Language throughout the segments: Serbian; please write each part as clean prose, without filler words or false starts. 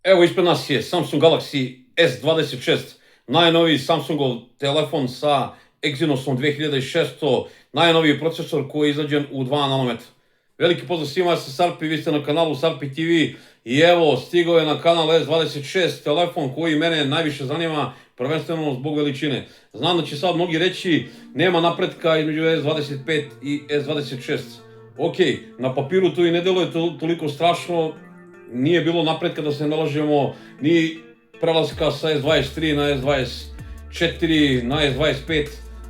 Evo ispred nas je Samsung Galaxy S26, najnoviji Samsungov telefon sa Exynosom 2600, najnoviji procesor koji je izrađen u 2 nanometra. Veliki pozdrav svima, ja sam Sarpi, vi ste na kanalu Sarpi TV i evo stigao je na kanal S26 telefon koji mene najviše zanima, prvenstveno zbog veličine. Znam da će sad mnogi reći nema napretka između S25 i S26. Ok, na papiru to i ne deluje toliko strašno, nije bilo napretka da se ne lažemo, ni prelaska sa S23 na S24, na S25,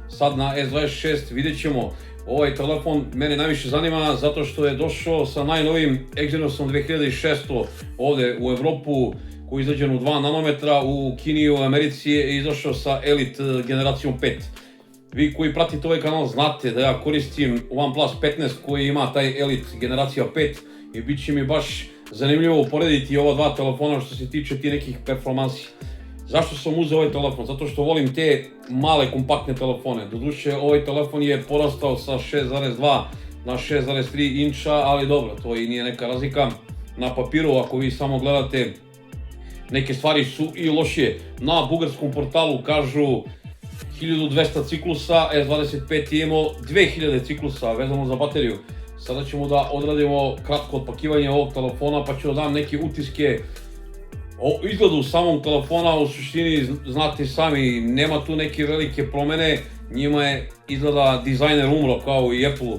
sad na S26, vidjet ćemo. Ovaj telefon mene najviše zanima zato što je došao sa najnovijim Exynosom 2600 ovde u Evropu, koji je izrađen u 2 nanometra, u Kini i u Americi je izašao sa Elite generacijom 5. Vi koji pratite ovaj kanal znate da ja koristim OnePlus 15 koji ima taj Elite generacija 5 i bit će mi baš zanimljivo uporediti ova dva telefona što se tiče ti nekih performansi. Zašto sam uzeo ovaj telefon? Zato što volim te male kompaktne telefone. Doduše ovaj telefon je porastao sa 6,2 na 6,3 inča, ali dobro, to i nije neka razlika. Na papiru, ako vi samo gledate, neke stvari su i lošije. Na bugarskom portalu kažu 1200 ciklusa, S25 je imao 2000 ciklusa vezano za bateriju. Sada ćemo da odradimo kratko otpakivanje ovog telefona, pa ću da dam neke utiske o izgledu samog telefona. U suštini, znate sami, nema tu neke velike promene, njima je izgleda dizajner umro kao i Apple.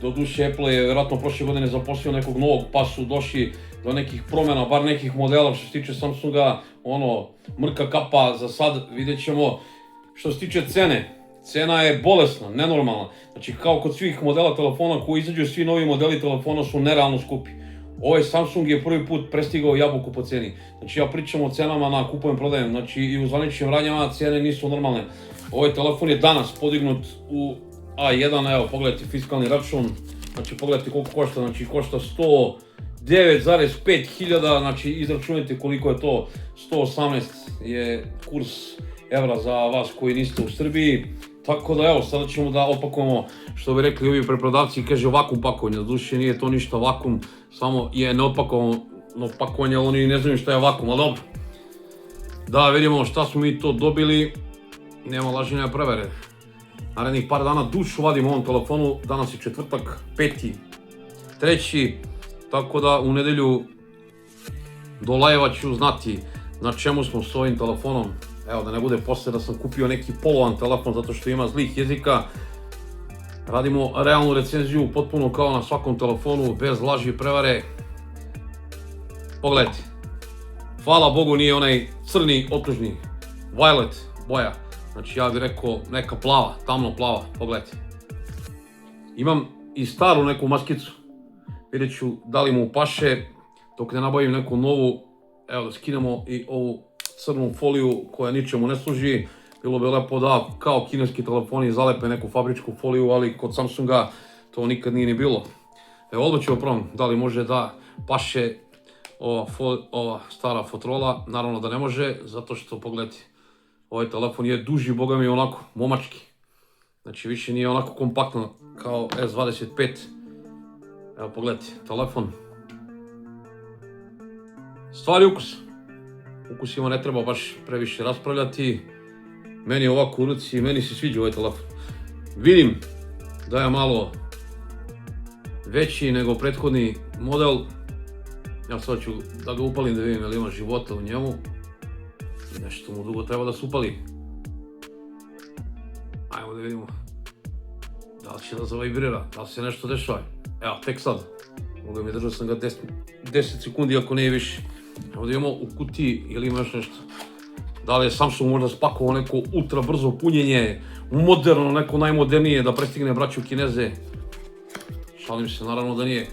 Doduše Apple je vjerojatno prošle godine zaposlio nekog novog, pa su došli do nekih promjena, bar nekih modela što se tiče Samsunga, mrka kapa za sad, vidjet ćemo. Što se tiče cene, cena je bolesna, nenormalna. Znači, kao kod svih modela telefona koji izađu, svi novi modeli telefona su nerealno skupi. Ovaj Samsung je prvi put prestigao jabuku po ceni. Znači, ja pričam o cenama na kupujem prodajem, znači i u zvaničnim radnjama cene nisu normalne. Ovaj telefon je danas podignut u A1, evo pogledajte fiskalni račun, znači pogledajte koliko košta, znači košta 109,5 hiljada, znači izračunajte koliko je to, 118 je kurs evra za vas koji niste u Srbiji. Tako da evo, sada ćemo da opakujemo, što bi rekli ovi preprodavci, kaže vakum pakovanje, doduše nije to ništa vakum, samo je neopakovano pakovanje, ali oni ne znaju šta je vakum, ali dobro. Da vidimo šta smo mi to dobili, nema laženja prevere. Narednih par dana dušu vadim ovom telefonu, danas je četvrtak, 5.3. Tako da u nedelju do live-a ću znati na čemu smo s ovim telefonom. Evo, da ne bude posle da sam kupio neki polovan telefon zato što ima zlih jezika. Radimo realnu recenziju, potpuno kao na svakom telefonu, bez laži i prevare. Pogledajte. Hvala Bogu nije onaj crni, otužni, violet boja. Znači ja bih rekao neka plava, tamno plava, pogledajte. Imam i staru neku maskicu. Vidjet ću da li mu paše dok ne nabavim neku novu. Evo da skinemo i ovu crnu foliju koja ničemu ne služi. Bilo bi lepo da kao kineski telefoni zalepe neku fabričku foliju, ali kod Samsunga to nikad nije ni bilo. Evo odmah ću probam da li može da paše ova stara fotrola. Naravno da ne može, zato što pogledajte, ovaj telefon je duži, boga mi onako momački. Znači više nije onako kompaktno kao S25. Evo pogledajte, telefon. Stvari ukus. Ukusima ne treba baš previše raspravljati. Meni je ovako u ruci, meni se sviđa ovaj telefon. Vidim da je malo veći nego prethodni model. Ja sad ću da ga upalim da vidim je li ima života u njemu. Nešto mu dugo treba da se upali. Ajmo da vidimo da li će da zavibrira, da li se nešto dešava. Evo, tek sad. Mogu mi držao sam ga 10 sekundi ako nije više. Evo da vidimo u kutiji ili ima još nešto. Da li je Samsung možda spakovao neko ultra brzo punjenje, moderno, neko najmodernije da prestigne braću Kineze. Šalim se, naravno da nije.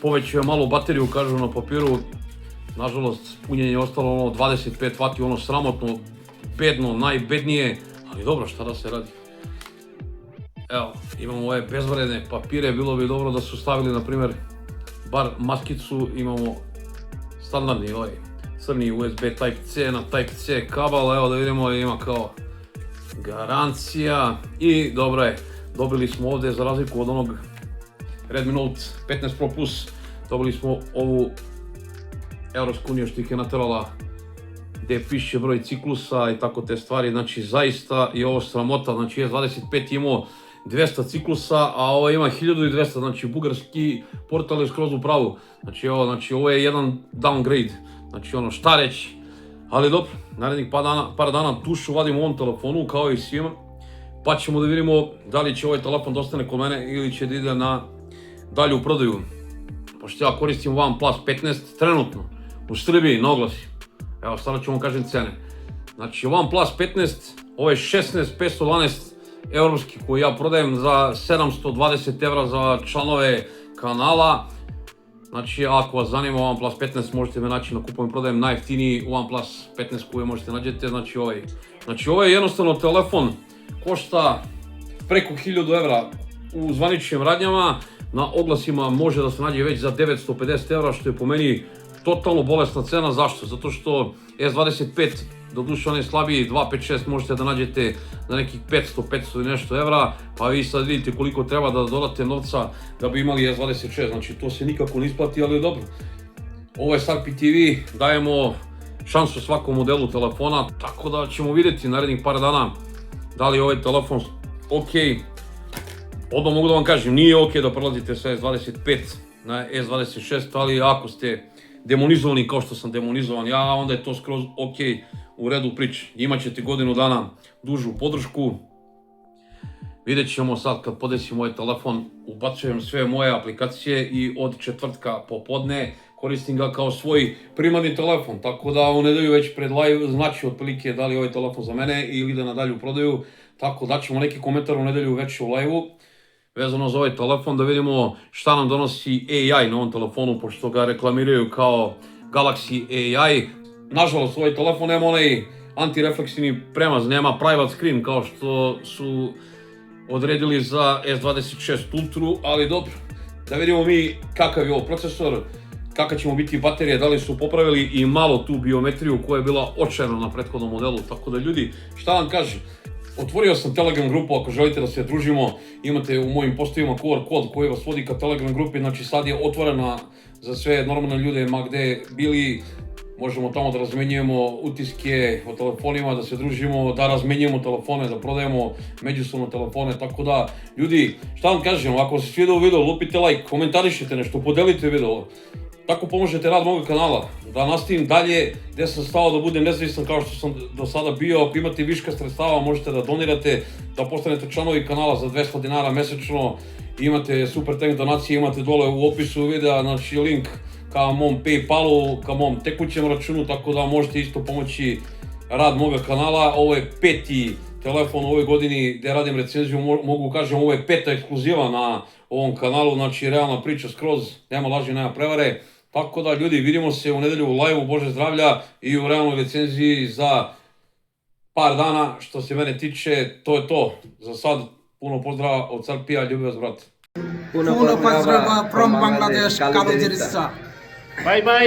Povećao je malo bateriju, kažu na papiru. Nažalost, punjenje je ostalo 25 W, sramotno, bedno, najbednije, ali dobro, šta da se radi. Evo, imamo ove bezvredne papire, bilo bi dobro da su stavili, na primjer, bar maskicu, imamo standardni ovaj crni USB Type-C na Type-C kabel, evo da vidimo, ima kao garancija i dobro je, dobili smo ovdje za razliku od onog Redmi Note 15 Pro Plus, dobili smo ovu Evropska unija što ih je naterala gdje piše broj ciklusa i tako te stvari, znači zaista je ovo sramota, znači S25 imao 200 ciklusa, a ovo ima 1200, znači bugarski portal je skroz u pravu, znači ovo je jedan downgrade, znači ono šta reći, ali dobro, narednih par dana tušu vadim u ovom telefonu kao i svima, pa ćemo da vidimo da li će ovaj telefon da ostane kod mene ili će da ide na dalju prodaju, pošto ja koristim OnePlus 15 trenutno u Srbiji na oglasi. Evo, sada ću vam kažem cene. Znači, OnePlus 15, ovo je 16.512 evropski koji ja prodajem za 720 evra za članove kanala. Znači, ako vas zanima OnePlus 15, možete me naći na kupujem prodajem najjeftiniji OnePlus 15 koji možete nađete. Znači, ovo je jednostavno telefon, košta preko 1000 evra u zvaničnim radnjama. Na oglasima može da se nađe već za 950 evra, što je po meni totalno bolesna cena. Zašto? Zato što S25, doduše on je slabiji, 256 možete da nađete za nekih 500 i nešto evra, pa vi sad vidite koliko treba da dodate novca da bi imali S26, znači to se nikako ne isplati, ali je dobro. Ovo je Sarpi TV, dajemo šansu svakom modelu telefona, tako da ćemo vidjeti narednih par dana da li je ovaj telefon ok. Odmah mogu da vam kažem, nije ok da prelazite sa S25 na S26, ali ako ste demonizovani kao što sam demonizovan ja, onda je to skroz ok, u redu priče. Imaćete godinu dana dužu podršku. Vidjet ćemo sad kad podesim ovaj telefon, ubacujem sve moje aplikacije i od četvrtka popodne koristim ga kao svoj primarni telefon, tako da u nedelju već pred live znači otprilike da li je ovaj telefon za mene ili ide na dalju prodaju, tako da ćemo neki komentar u nedelju već u live-u vezano za ovaj telefon, da vidimo šta nam donosi AI na ovom telefonu, pošto ga reklamiraju kao Galaxy AI. Nažalost, ovaj telefon nema onaj antirefleksivni premaz, nema private screen kao što su odredili za S26 Ultra, ali dobro. Da vidimo mi kakav je ovo procesor, kakva ćemo biti baterije, da li su popravili i malo tu biometriju koja je bila očajna na prethodnom modelu, tako da ljudi, šta vam kažem, otvorio sam Telegram grupu, ako želite da se družimo, imate u mojim postovima QR kod koji vas vodi ka Telegram grupi, znači sad je otvorena za sve normalne ljude, ma gde bili, možemo tamo da razmenjujemo utiske o telefonima, da se družimo, da razmenjujemo telefone, da prodajemo međusobno telefone, tako da, ljudi, šta vam kažem, ako se svidao video, lupite like, komentarišite nešto, podelite video, tako pomožete rad moga kanala, da nastavim dalje gdje sam stao da budem nezavisan kao što sam do sada bio. Ako imate viška sredstava možete da donirate, da postanete članovi kanala za 200 dinara mesečno, imate super tank donacije, imate dole u opisu videa, znači link ka mom Paypalu, ka mom tekućem računu, tako da možete isto pomoći rad moga kanala. Ovo je 5. telefon u ovoj godini gdje radim recenziju, mogu kažem ovo je 5. ekskluziva na ovom kanalu, znači realna priča skroz, nema laži, nema prevare. Tako da ljudi, vidimo se u nedelju u live-u, Bože zdravlja i u realnoj recenziji za par dana. Što se mene tiče, to je to. Za sad, puno pozdrava od Sarpija, ljubi vas brat. Puno pozdrava from Bangladesh, Kalojirissa. Bye bye.